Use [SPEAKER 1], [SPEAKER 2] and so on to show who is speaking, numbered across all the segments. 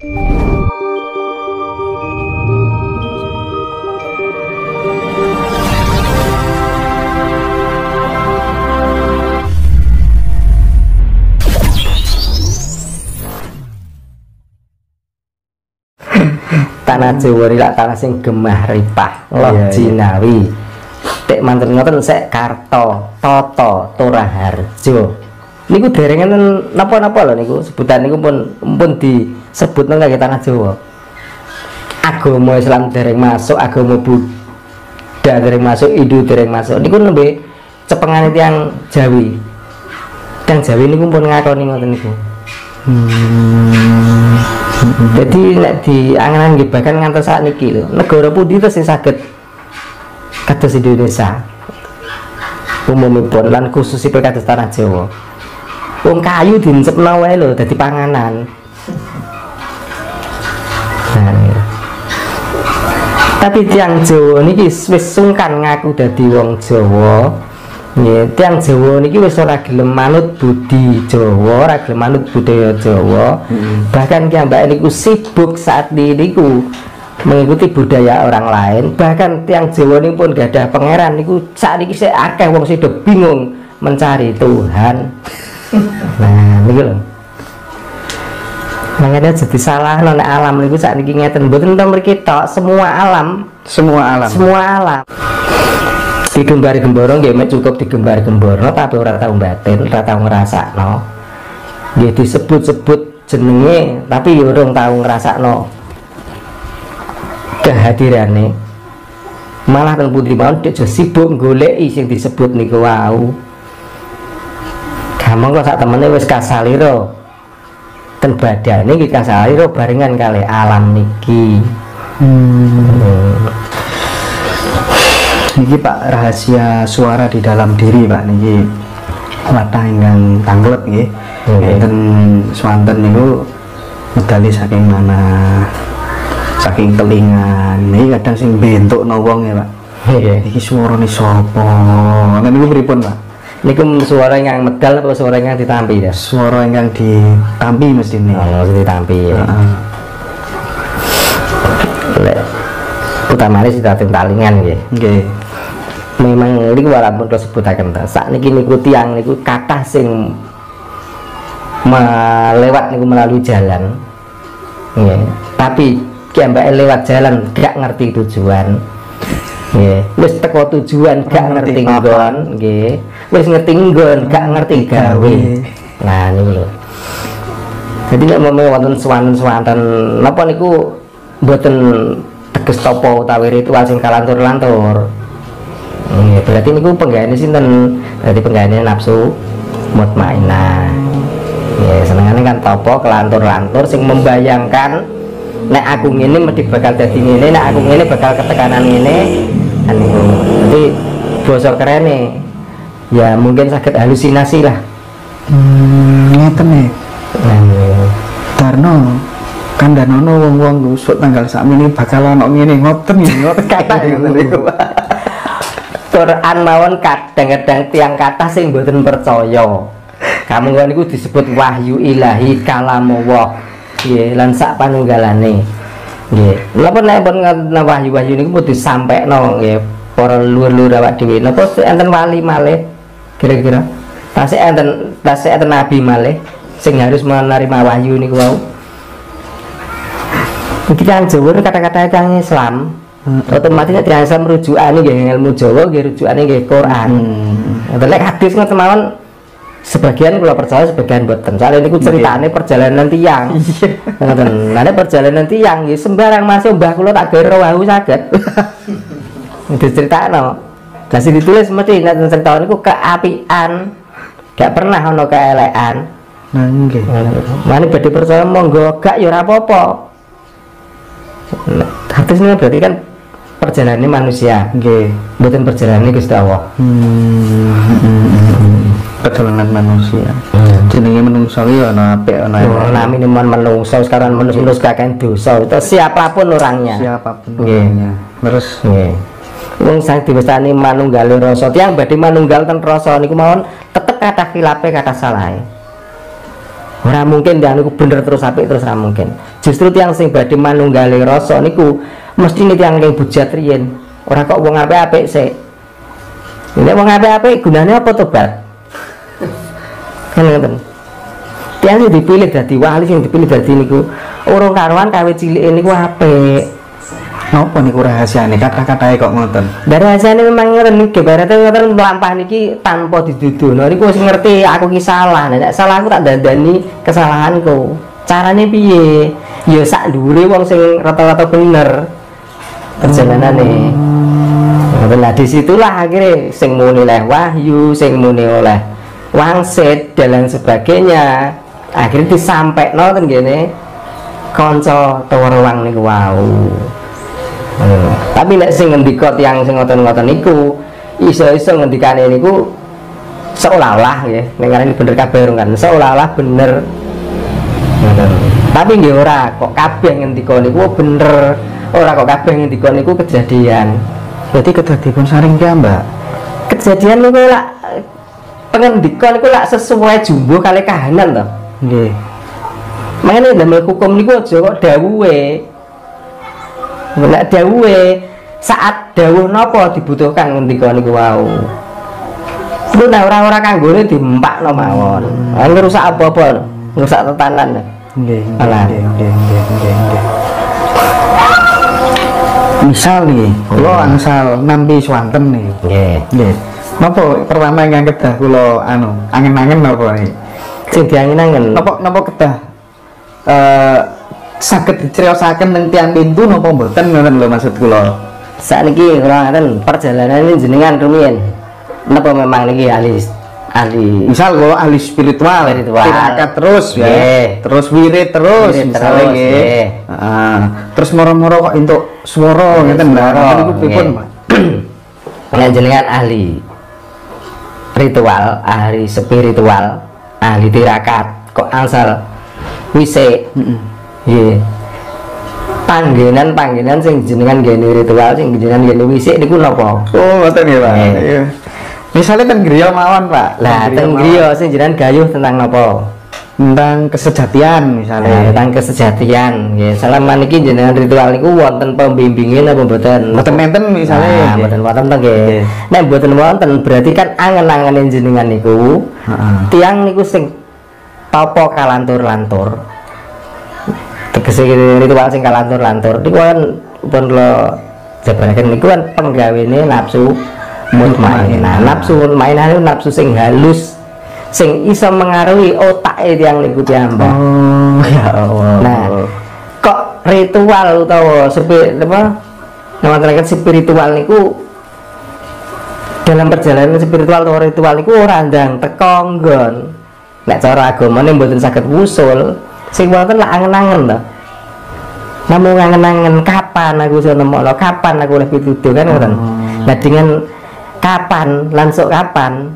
[SPEAKER 1] Tanah Jawa iki lak tanah sing gemah ripah loh jinawi. Tek manten ngoten sek Karto, Toto, Toraharjo. Niku derengan napa-napa lho niku sebutan niku pun disebut nang tanah Jawa. Agama Islam dereng masuk, agama Buddha dereng masuk, Hindu dereng masuk. Niku nembe cepengane tiyang Jawi. Tiyang Jawi niku pun ngakoni ngoten niku. Jadi nek diangen-angen nggih bahkan ngantos sakniki lho, negara pundi to sing saged kados Indonesia umumipun lan khususipun kados tanah Jawa. Wong kayu diencepno wae lho dadi panganan. Nah, tapi tiyang Jawa niki wis sungkan ngaku dadi wong Jawa. Nggih, tiyang Jawa niki wis ora gelem manut budi Jawa, ora gelem manut budaya Jawa. Bahkan kiyambake niku sibuk saat niku mengikuti budaya orang lain. Bahkan tiyang Jawa niku pun gadah pangeran niku sakniki sik akeh wong sing bingung mencari Tuhan. Nah, niku lho. Makanya jadi salah nek alam niku sakniki ngeten mboten enten mriki tok, semua alam. Digembar gemboro nggih mek cukup digembar gemboro tapi ora tau batin, ora tau ngrasakno. Nggih disebut-sebut jenenge tapi ya urung tau ngrasakno kehadirane. Malah teng pundi mawon dhek sibuk goleki sing disebut niku wau. Gampang kok sak temene wis kasalira. Ten badane iki kasalira barengan kali alam niki.
[SPEAKER 2] Niki Pak, rahasia suara di dalam diri Pak niki watah ingkang tanglet nggih. Enten swanten niku medali saking mana? Saking telingan. Niki kadang sing bentukno wong ya Pak.
[SPEAKER 1] Nggih.
[SPEAKER 2] Iki suarane sapa? Nek niku pripun Pak?
[SPEAKER 1] Niku suara yang medal atau suara yang ditampi ya?
[SPEAKER 2] Suara ingkang ditampi mestine.
[SPEAKER 1] Oh, ditampi. Lek utamane sida talingan nggih.
[SPEAKER 2] Nggih.
[SPEAKER 1] Memang niku walaupun disebutaken ta sakniki niku tiyang niku kathah sing melewat niku melalui jalan nggih tapi kiambake lewat jalan gak ngerti tujuan nggih wis teko tujuan gak ngerti nggon nggih wis ngerti nggon gak ngerti gawe. Nah niku lho jadi nek mau wonten swanten napa niku mboten teges tapa utawi ritual sing kalantur-lantur. Berarti niku penggaweane sinten? Berarti penggaweane nafsu mutmainah. Ya senengane kan topo kelantur-lantur sing membayangkan nek aku ngene mesti bakal dadi ngene, nek aku ngene bakal ketekanan ngene. Niku. Jadi basa kerene ya mungkin sakit halusinasi lah.
[SPEAKER 2] Ngeten nih. Karena kandhanono wong-wong usuk tanggal sakmene bakal ana ngene ngoten kata ngoten niku. Quran mawon kadang-kadang tiang kata sing mboten percaya. Kamu niku disebut wahyu ilahi kalamullah. Nggih, lan sak panunggalane. Nggih. Napa nek pun wahyu-wahyu niku pun disampaikno nggih para luhur-luhur awak dhewe. Napa enten wali malih kira-kira? Tasih enten nabi malih sing harus menerima wahyu niku wau. Iki kan Jawa kata-kata yang Islam. Otomatis nek Islam rujukane nggih ilmu Jawa nggih rujukane nggih Quran. Lek hadis ngoten mawon sebagian kula percaya sebagian mboten. Soale niku ceritane perjalanan tiyang. Ngoten. Lah perjalanan tiyang nggih sembarang masuk mbah kula tak gawe wau saged. Diceritakno. Lah sing ditulis mesti nek cerita niku keapian. Gak pernah ana keelekan. Nah nggih.
[SPEAKER 1] Mane badhe percaya monggo gak ya ora apa-apa. Hadis ini berarti kan perjalanan manusia,
[SPEAKER 2] nggih,
[SPEAKER 1] mboten perjalanan Gusti Allah.
[SPEAKER 2] Perjalanan manusia. Jenenge menungso ya ana apik ana elek.
[SPEAKER 1] Oh, namine menungso sekarang manusia kakek dosa. Itu siapapun orangnya.
[SPEAKER 2] Siapapun orangnya. Terus
[SPEAKER 1] nggih. Wong sang diwestani manunggale rasa. Tiyang badhe manunggal ten rasa niku mawon tetep kata khilafe kata salahe. Ora mungkin dia niku bener terus apik terus ora mungkin. Justru tiang sing badhe manunggali rasa niku mesti tiang ning bujat riyen. Ora kok wong apik-apik sik. Nek wong apik-apik gunane apa tobat? Kan ngoten. Tiang sing dipilih dadi wali sing dipilih dadi niku urung karuan kawit cilik niku apik.
[SPEAKER 2] Napa niku rahasiane kata-katae kok ngoten?
[SPEAKER 1] Dari rahasiane memang ngoten niki berarti ngoten mlampah niki tanpa diduduhno niku wis ngerti aku ki salah. Nek salah aku tak dandani kesalahanku. Carane piye? Ya sak dhuwure wong sing rata-rata bener perjalanane. Nah, disitulah akhirnya sing muni oleh wahyu, sing muni oleh wangsit dan lain sebagainya. Akhirnya disampaikan ten gene kanca Tawrawang niku wau. Tapi nek sing ngendika tiyang sing ngoten-ngoten niku iso-iso ngendikane niku seolah-olah nggih, nek ngarani bener kabeh kan, seolah-olah bener. Tapi nggih ora kok kabeh ngendika niku bener, ora kok kabeh ngendika niku kejadian.
[SPEAKER 2] Berarti kedadipun saring ki, Mbak.
[SPEAKER 1] Kejadian niku lak pengendika niku lak sesuai jumbo kali kahanan to.
[SPEAKER 2] Nggih.
[SPEAKER 1] Makane damel hukum niku aja kok dawuhe. Nek dawuhe saat dawuh napa dibutuhkan ngendika niku wau. Ku nek ora kanggone diempakno mawon. Ngerusak apa-apa, ngerusak tetanan.
[SPEAKER 2] Nggih, nggih. Misal nih, kula angsal nampi swanten nih. Nggih. Napa pertama ingkang kedah kula angen-angen napa nih?
[SPEAKER 1] Sing diangen-angen.
[SPEAKER 2] Napa kedah saged dicriosaken teng tiyang pintu napa mboten ngoten lho maksud kula.
[SPEAKER 1] Sakniki kula ngaten perjalanan jenengan rumiyin. Napa memang niki ahli
[SPEAKER 2] misal kula ahli spiritual tirakat terus ya, terus wirid terus misalnya nggih. Terus moro-moro kok entuk swara ngeten lho. Niku pripun, Pak?
[SPEAKER 1] Nek jenengan ahli ritual, ahli spiritual, ahli tirakat kok angsal wisik. Nggih. Panggenan sing jenengan gene ritual, sing jenengan gene wisik niku napa?
[SPEAKER 2] Oh, ngoten nggih, Pak. Iya. Misalnya ten griya mawon, Pak.
[SPEAKER 1] Lah, ten griya sing jenengan gayuh tentang napa?
[SPEAKER 2] Tentang kesejatian misalnya.
[SPEAKER 1] Tentang kesejatian. Nggih, salaman iki jenengan ritual niku wonten pembimbingan apa mboten?
[SPEAKER 2] Mboten enten misalnya.
[SPEAKER 1] Mboten wonten to nggih. Nek mboten wonten berarti kan angen-angene jenengan niku. Tiang niku sing tapa kalantur-lantur. Tegese ritual sing kalantur-lantur niku kan pun kula jabaraken niku kan penggawene nafsu mutmainah. Nafsu mutmainah itu nafsu sing halus sing iso mengaruhi otake tiyang niku piyambak.
[SPEAKER 2] Oh ya Allah.
[SPEAKER 1] Nah, kok ritual utawa spiritual niku dalam perjalanan spiritual atau ritual niku ora ndang teka nggon. Nek cara agamane mboten saged wusul, sing wonten lak angen-angen to. Namung angen-angen kapan aku iso nemokno, kapan aku oleh pituduh kan ngoten. Nah dengan kapan langsung kapan,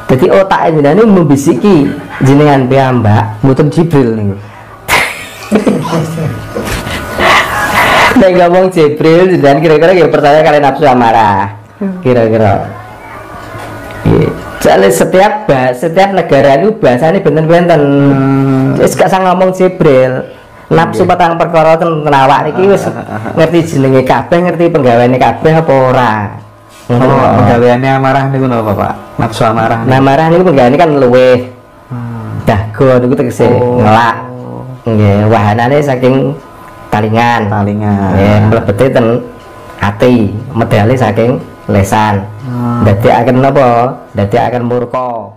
[SPEAKER 1] jadi otak jenengan membisiki jenengan piyambak
[SPEAKER 2] mboten Jibril niku.
[SPEAKER 1] Nek ngomong Jibril jenengan kira-kira ya percaya kalian nafsu amarah. Kira-kira. Soalnya setiap negara itu bahasanya benten-benten. Wis gak sang ngomong Jibril. Nafsu patang perkara ten awak niki wis ngerti jenenge kabeh, ngerti penggaweane kabeh apa ora.
[SPEAKER 2] Penggaweane amarah niku napa, Pak? Nafsu amarah.
[SPEAKER 1] Nah, amarah niku penggaweane kan luweh. Dago niku tegese ngelak. Nggih, wahanane saking talingan. Nggih, mlebete ten ati, medale saking lesan. Dadi akan napa? Dadi akan murka.